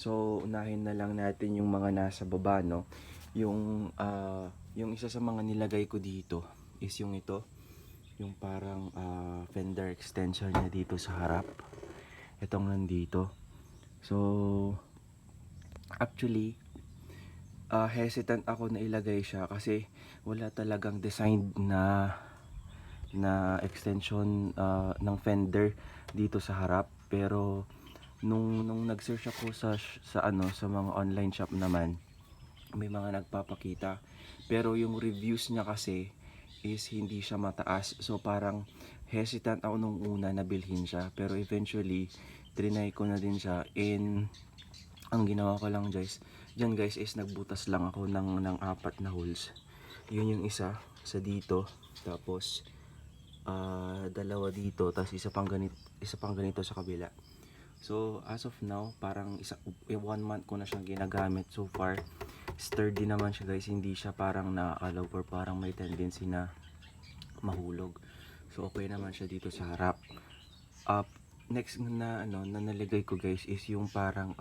So, unahin na lang natin yung mga nasa baba, no? Yung isa sa mga nilagay ko dito is yung ito. Yung parang fender extension niya dito sa harap. Itong nandito. So, actually, hesitant ako na ilagay siya kasi wala talagang designed na extension ng fender dito sa harap. Pero nung nag-search ako sa mga online shop naman, may mga nagpapakita. Pero yung reviews niya kasi is hindi siya mataas. So parang hesitant ako nung una na bilhin siya. Pero eventually, trinay ko na din siya. And ang ginawa ko lang guys, dyan guys is nagbutas lang ako ng 4 na holes. Yun yung isa sa dito. Tapos dalawa dito. Tapos isa pang ganito sa kabila. So as of now, parang 1 month ko na siyang ginagamit so far. Sturdy naman siya guys, hindi siya parang nakakalaw or parang may tendency na mahulog. So okay naman siya dito sa harap. Up next na nalagay ko guys is yung parang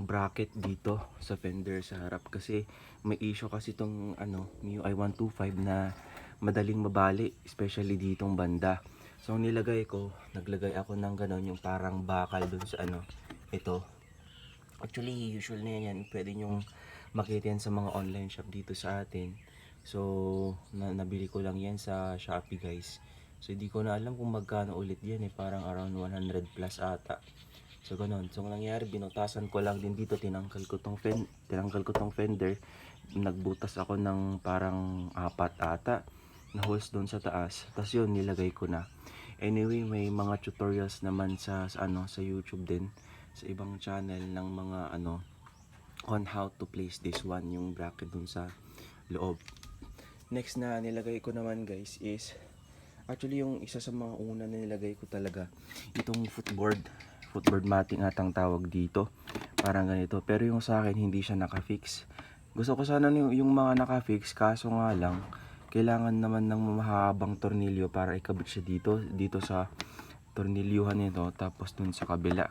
bracket dito sa fender sa harap kasi may issue kasi itong MIUI 125 na madaling mabali, especially ditong banda. So naglagay ako ng ganon, yung parang bakal dun sa ito. Actually, usual na yan. Pwede nyong makita yan sa mga online shop dito sa atin. So, nabili ko lang yan sa Shopee guys. So, hindi ko na alam kung magkano ulit yan eh. Parang around 100 plus ata. So, ganun. So, ang nangyari, binutasan ko lang din dito. Tinanggal ko tong fender. Nagbutas ako ng parang 4 ata na holes doon sa taas. Tapos yun, nilagay ko na. Anyway, may mga tutorials naman sa YouTube din, sa ibang channel ng mga on how to place this one, yung bracket dun sa loob. Next na nilagay ko naman guys is actually yung isa sa mga una na nilagay ko talaga, itong footboard matting atang tawag dito, parang ganito. Pero yung sa akin hindi siya nakafix. Gusto ko sana yung mga nakafix, kaso nga lang kailangan naman ng mahabang tornilyo para ikabit siya dito sa tornilyuhan nito, tapos dun sa kabila.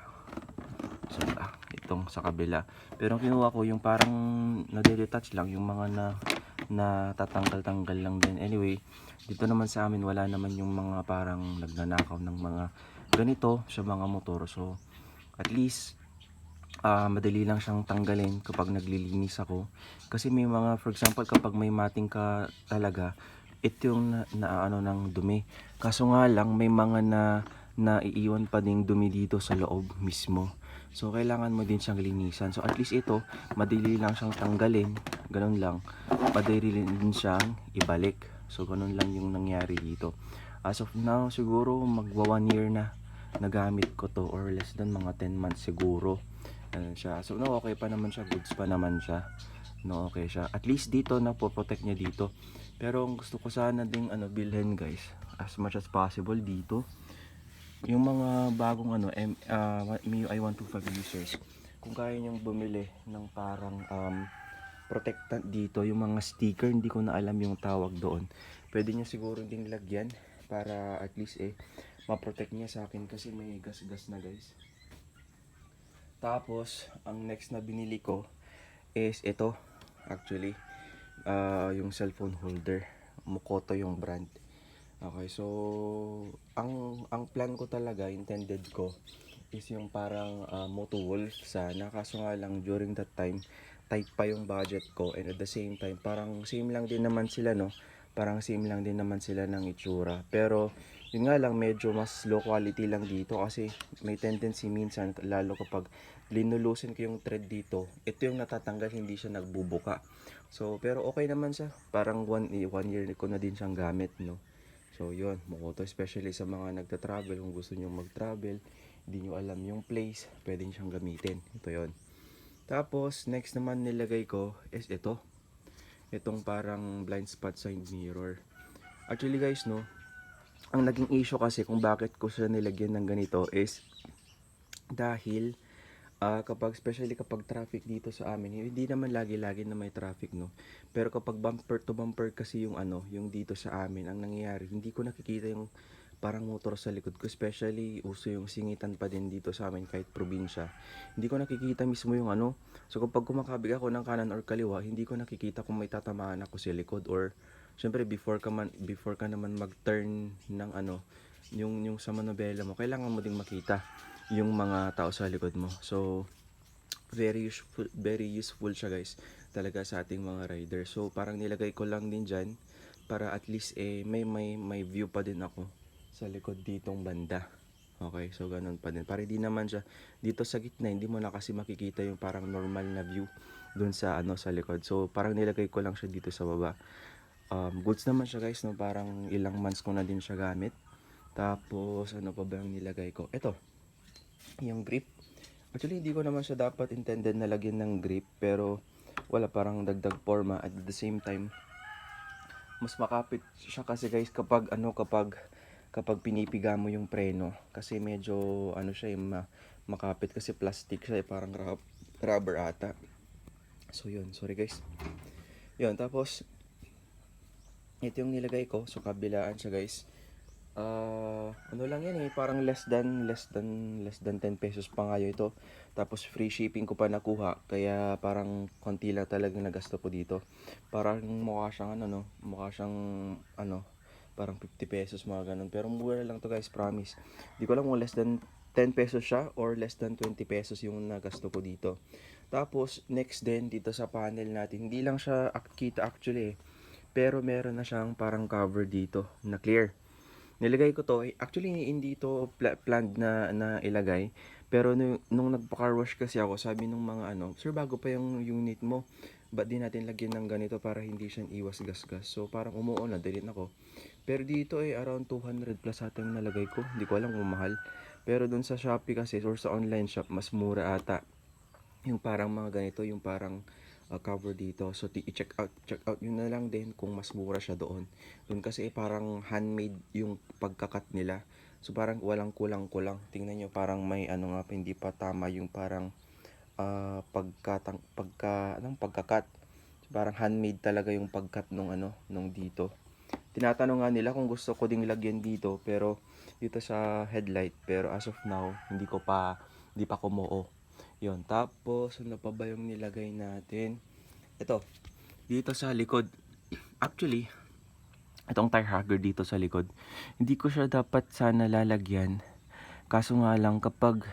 So, itong sa kabila. Pero kinuha ko yung parang nade-detach lang, yung mga na tatanggal-tanggal lang din. Anyway, dito naman sa amin wala naman yung mga parang nagnanakaw ng mga ganito sa mga motor. So, at least madali lang siyang tanggalin kapag naglilinis ako. Kasi may mga, for example, kapag may mating ka talaga, ito yung ng dumi. Kaso nga lang, may mga naiiwan pa ding dumi dito sa loob mismo. So, kailangan mo din siyang linisan. So, at least ito, madali lang siyang tanggalin. Ganun lang. Madali din siyang ibalik. So, ganun lang yung nangyari dito. As of now, siguro magwa 1 year na nagamit ko to, or less than mga 10 months siguro. Ano siya. So, no, okay pa naman siya. Goods pa naman siya. No, okay siya. At least dito, napoprotect niya dito. Pero ang gusto ko sana ding bilhin guys, as much as possible dito, yung mga bagong MIUI 125 users, kung kaya nyong bumili ng parang protectant dito, yung mga sticker, hindi ko na alam yung tawag doon, pwede nyo siguro ding lagyan para at least ma-protect niya sa akin kasi may gas-gas na guys. Tapos ang next na binili ko is ito, actually yung cellphone holder, Mukoto yung brand. Okay, so ang plan ko talaga, intended ko is yung parang Moto Wolf sana, kaso nga lang during that time tight pa yung budget ko, and at the same time parang same lang din naman sila, no, parang same lang din naman sila ng itsura. Pero yun nga lang, medyo mas low quality lang dito kasi may tendency minsan, lalo kapag linulusin ko yung thread dito, ito yung natatanggal, hindi siya nagbubuka. So pero okay naman siya, parang 1 year ko na din siyang gamit, no. So yun, Mokoto, especially sa mga nagta-travel, kung gusto nyo mag-travel, hindi nyo alam yung place, pwede nyo siyang gamitin. Ito yun. Tapos, next naman nilagay ko is itong parang blind spot side mirror. Actually guys, no, ang naging issue kasi kung bakit ko siya nilagyan ng ganito is dahil especially kapag traffic dito sa amin, hindi naman lagi-lagi na may traffic, no. Pero kapag bumper to bumper kasi yung yung dito sa amin, ang nangyayari, hindi ko nakikita yung parang motor sa likod ko, especially uso yung singitan pa din dito sa amin kahit probinsya. Hindi ko nakikita mismo yung ano. So kapag kumakabig ako ng kanan or kaliwa, hindi ko nakikita kung may tatamaan ako sa likod, or syempre before ka naman mag-turn ng ano, yung sa manobela mo, kailangan mo ding makita yung mga tao sa likod mo. So very useful siya guys talaga sa ating mga rider. So parang nilagay ko lang din dyan para at least may view pa din ako sa likod ditong banda. Okay, so ganun pa din. Para di naman siya dito sa gitna, hindi mo na kasi makikita yung parang normal na view dun sa ano sa likod. So parang nilagay ko lang siya dito sa baba. Goods naman siya guys, no? Parang ilang months ko na din siya gamit. Tapos ano pa ba yung nilagay ko? Ito, yung grip. Actually, hindi ko naman siya dapat intended na lagyan ng grip, pero wala, parang dagdag forma. At the same time, mas makapit siya kasi guys kapag pinipiga mo yung preno, kasi medyo ano siya makapit kasi plastic siya, parang rubber ata. So yun, sorry guys. Yun, tapos ito yung nilagay ko, so kabilaan siya guys. Ano lang yan parang less than 10 pesos pa nga ito. Tapos free shipping ko pa nakuha, kaya parang konti lang talaga nagasto ko dito. Parang mukha siyang ano, no, mukha siyang ano, parang 50 pesos mga ganun. Pero mura lang to guys, promise. Di ko alam kung less than 10 pesos siya or less than 20 pesos yung nagasto ko dito. Tapos next din dito sa panel natin, hindi lang siya kita actually pero meron na siyang parang cover dito na clear. Nilagay ko to, actually hindi to planned na ilagay. Pero nung nagpa-car wash kasi ako, sabi nung mga ano, "Sir, bago pa yung unit mo, ba't di natin lagyan ng ganito para hindi siya iwas gasgas?" So parang umuon na, delete ako. Pero dito around 200 plus ata yung nalagay ko. Hindi ko alam kung mahal. Pero dun sa Shopee kasi or sa online shop, mas mura ata yung parang mga ganito, yung parang cover dito. So check out yun na lang din kung mas mura siya doon. Doon kasi parang handmade yung pagkakat nila. So parang walang kulang-kulang. Tingnan nyo, parang may ano nga pa, hindi pa tama yung parang pagkakat. So, parang handmade talaga yung pagkat nung ano, nung dito. Tinatanong nga nila kung gusto ko ding lagyan dito, pero dito sa headlight, pero as of now hindi pa kumuo. Yon, tapos ano pa ba yung nilagay natin? Ito, dito sa likod. Actually, itong tire hugger dito sa likod, hindi ko siya dapat sana lalagyan. Kaso nga lang kapag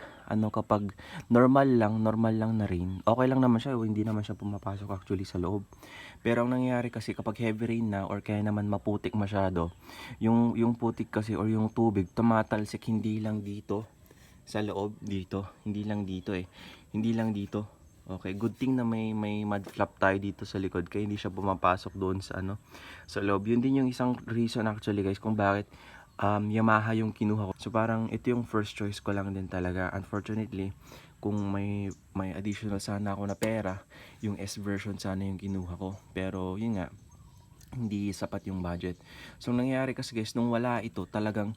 normal lang na rain, okay lang naman siya, hindi naman siya pumapasok actually sa loob. Pero ang nangyayari kasi kapag heavy rain na or kaya naman maputik masyado, yung putik kasi or yung tubig tumatalsik hindi lang dito sa loob, hindi lang dito Hindi lang dito. Okay, good thing na may mud flap tayo dito sa likod kaya hindi siya pumapasok doon sa ano, sa loob. Yun din yung isang reason actually guys kung bakit Yamaha yung kinuha ko. So parang ito yung first choice ko lang din talaga. Unfortunately, kung may additional sana ako na pera, yung S version sana yung kinuha ko. Pero yun nga, hindi sapat yung budget. So nangyayari kasi guys, nung wala ito, talagang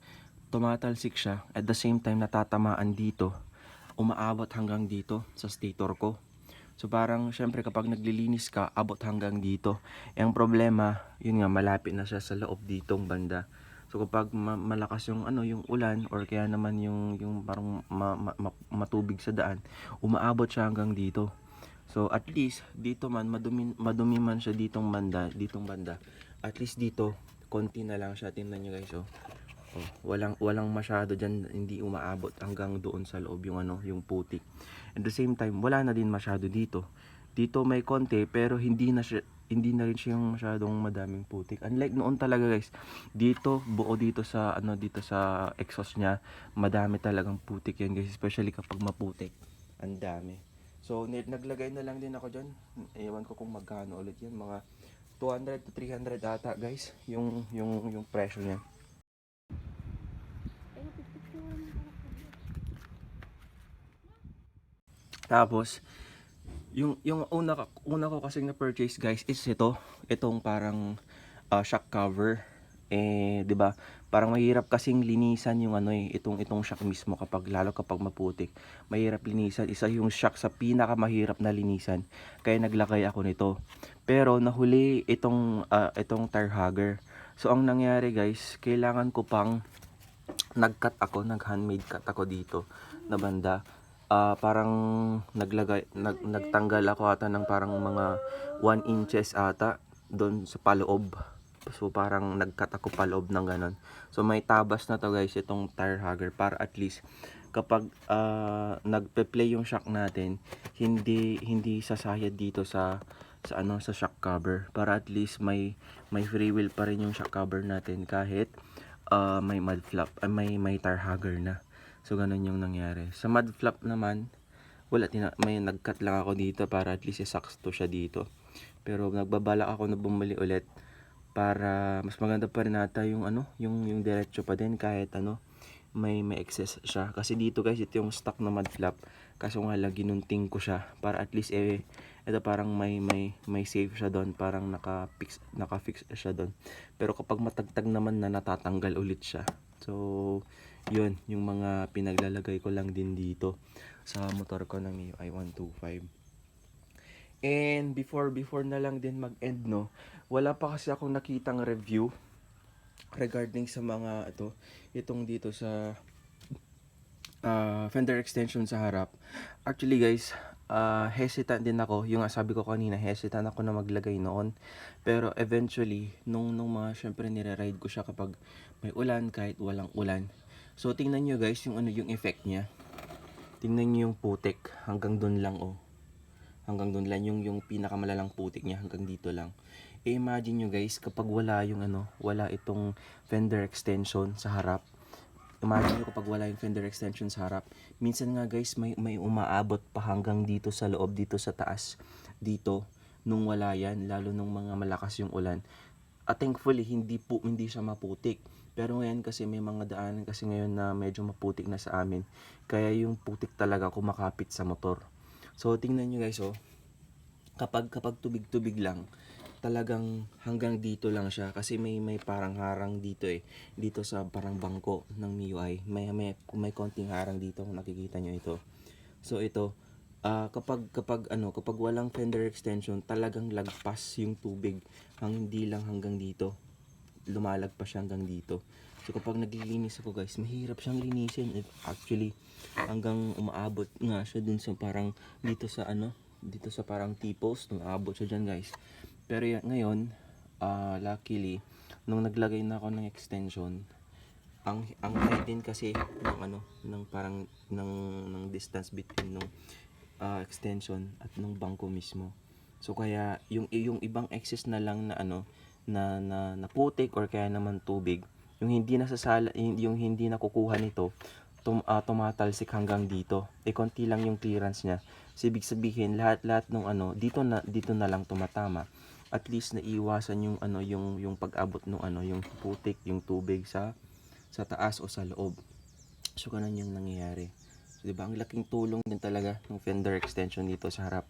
tumatalsik siya. At the same time, natatamaan dito, umaabot hanggang dito sa stator ko. So parang syempre kapag naglilinis ka, abot hanggang dito. Ang problema, yun nga, malapit na siya sa loob ditong banda. So kapag malakas yung ano, yung ulan or kaya naman yung parang matubig sa daan, umaabot siya hanggang dito. So at least dito man madumi man siya ditong banda. At least dito konti na lang siya. Tingnan niyo guys, oh. Oh, walang masyado diyan, hindi umaabot hanggang doon sa loob yung ano, yung putik. At the same time, wala na din masyado dito. Dito may konti pero hindi na rin siya yung masyadong madaming putik. Unlike noon talaga guys, dito buo dito sa ano, dito sa exhaust niya, madami talagang putik yan guys, especially kapag maputik. Ang dami. So naglagay na lang din ako diyan. Ewan ko kung magkano ulit yan, mga 200 to 300 ata guys, yung presyo niya. Tapos, yung una ko kasing na purchase guys is itong parang shock cover. 'Di ba? Parang mahirap kasing linisan yung ano itong shock mismo kapag maputik. Mahirap linisan. Isa yung shock sa pinakamahirap na linisan. Kaya naglakay ako nito. Pero nahuli itong tire hugger. So ang nangyari guys, kailangan ko pang nag-handmade cut ako dito na banda. Parang nagtanggal ako ata ng parang mga 1 inches ata doon sa paloob. So parang nag-cut ako paloob ng ganon. So may tabas na to guys itong tire hugger para at least kapag nagpe-play yung shock natin, hindi sasayad dito sa shock cover, para at least may free wheel pa rin yung shock cover natin kahit may mud flap, may tire hugger na. So ganun yung nangyari. Sa mud flap naman, may nag-cut lang ako dito para at least isakto siya dito. Pero nagbabalak ako na bumili ulit para mas maganda pa rin nata yung yung diretso pa din kahit may excess siya. Kasi dito guys, ito yung stock na mud flap. Kaso nga lang ginunting ko siya para at least ito parang may save siya doon, parang naka-fix siya doon. Pero kapag matagtag naman na, natatanggal ulit siya. So yun yung mga pinaglalagay ko lang din dito sa motor ko ng MIUI 125. And before na lang din mag-end, no, wala pa kasi akong nakitang review regarding sa mga itong dito sa fender extension sa harap. Actually guys, hesitant din ako. Yung sabi ko kanina, hesitant ako na maglagay noon. Pero eventually, nung mga syempre nire-ride ko siya kapag may ulan, kahit walang ulan. So tingnan nyo guys yung yung effect niya. Tingnan nyo yung putik, hanggang doon lang hanggang doon lang yung pinakamalalang putik niya, hanggang dito lang. Imagine nyo guys, kapag wala yung wala itong fender extension sa harap. Imagine nyo kapag wala yung fender extension sa harap. Minsan nga guys, may umaabot pa hanggang dito sa loob, dito sa taas. Dito, nung wala yan, lalo nung mga malakas yung ulan. At thankfully, hindi siya maputik. Pero ngayon kasi may mga daanan kasi ngayon na medyo maputik na sa amin. Kaya yung putik talaga kumakapit sa motor. So tingnan nyo guys, kapag tubig-tubig lang, talagang hanggang dito lang siya kasi may parang harang dito dito sa parang bangko ng MIUI. May konting harang dito, kung nakikita nyo ito. So ito, kapag walang fender extension, talagang lagpas yung tubig, hindi lang hanggang dito, lumalagpas siya hanggang dito. So kapag naglilinis ako guys, mahirap siyang linisin. Actually, hanggang umaabot nga siya dun sa parang dito sa dito sa parang T-post, umaabot siya dyan guys. Pero ngayon, luckily, nung naglagay na ako ng extension, ang height din kasi ng parang ng distance between nung extension at nung bangko mismo. So kaya yung ibang excess na lang na na putik or kaya naman tubig, yung hindi nasasala, yung hindi nakukuha nito, tumatalsik hanggang dito. Konti lang yung clearance niya. So ibig sabihin lahat nung dito na lang tumatama. At least naiwasan yung yung pag-abot ng yung putik, yung tubig sa taas o sa loob. So ganun yung nangyayari. So, 'di ba? Ang laking tulong din talaga ng fender extension dito sa harap.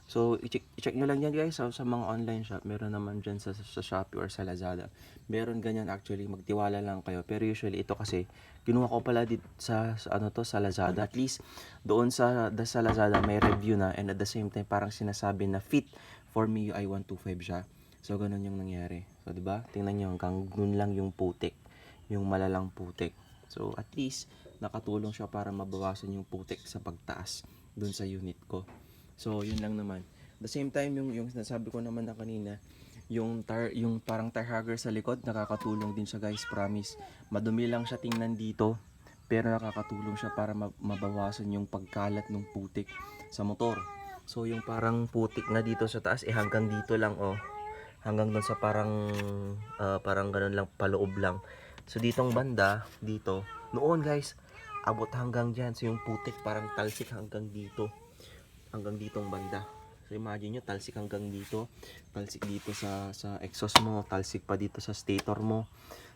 So, i-check nyo lang yan guys sa mga online shop. Meron naman dyan sa Shopee or sa Lazada. Meron ganyan actually. Magtiwala lang kayo. Pero usually ito kasi, kinuha ko pala dito sa Lazada. At least, doon sa Lazada may review na. And at the same time, parang sinasabi na fit for MIUI 125 siya. So, ganun yung nangyari. So, diba? Tingnan nyo hanggang dun lang yung putik. Yung malalang putik. So, at least, nakatulong siya para mabawasan yung putik sa pagtaas dun sa unit ko. So, yun lang naman. At the same time, yung nasabi ko naman na kanina, yung parang tire hugger sa likod, nakakatulong din siya guys, promise. Madumi lang siya tingnan dito, pero nakakatulong siya para mabawasan yung pagkalat ng putik sa motor. So, yung parang putik na dito sa taas, hanggang dito lang hanggang doon sa parang ganun lang, paloob lang. So, ditong banda, dito, noon guys, abot hanggang dyan. So, yung putik parang talsik hanggang dito. Hanggang ditong banda. So imagine nyo, talsik hanggang dito, talsik dito sa exhaust mo, talsik pa dito sa stator mo,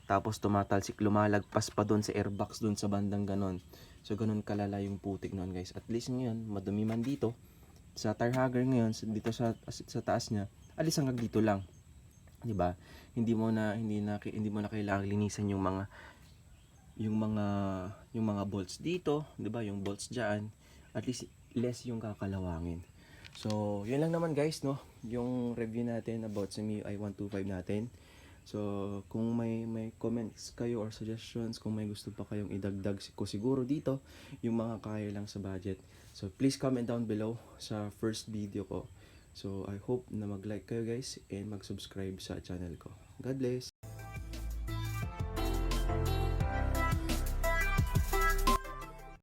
tapos tumatalsik, lumalagpas pa doon sa airbox doon sa bandang ganon. So ganon kalala yung putik noon guys. At least ngayon, madumi man dito sa tire hugger ngayon, dito sa taas niya, alis hanggang dito lang, 'di ba? Hindi mo na kailangang linisan yung mga bolts dito, 'di ba? Yung bolts diyan, at least less yung kakalawangin. So, yun lang naman guys, no? Yung review natin about sa MIUI 125 natin. So, kung may comments kayo or suggestions, kung may gusto pa kayong idagdag ko siguro dito, yung mga kaya lang sa budget. So, please comment down below sa first video ko. So, I hope na mag-like kayo guys and mag-subscribe sa channel ko. God bless!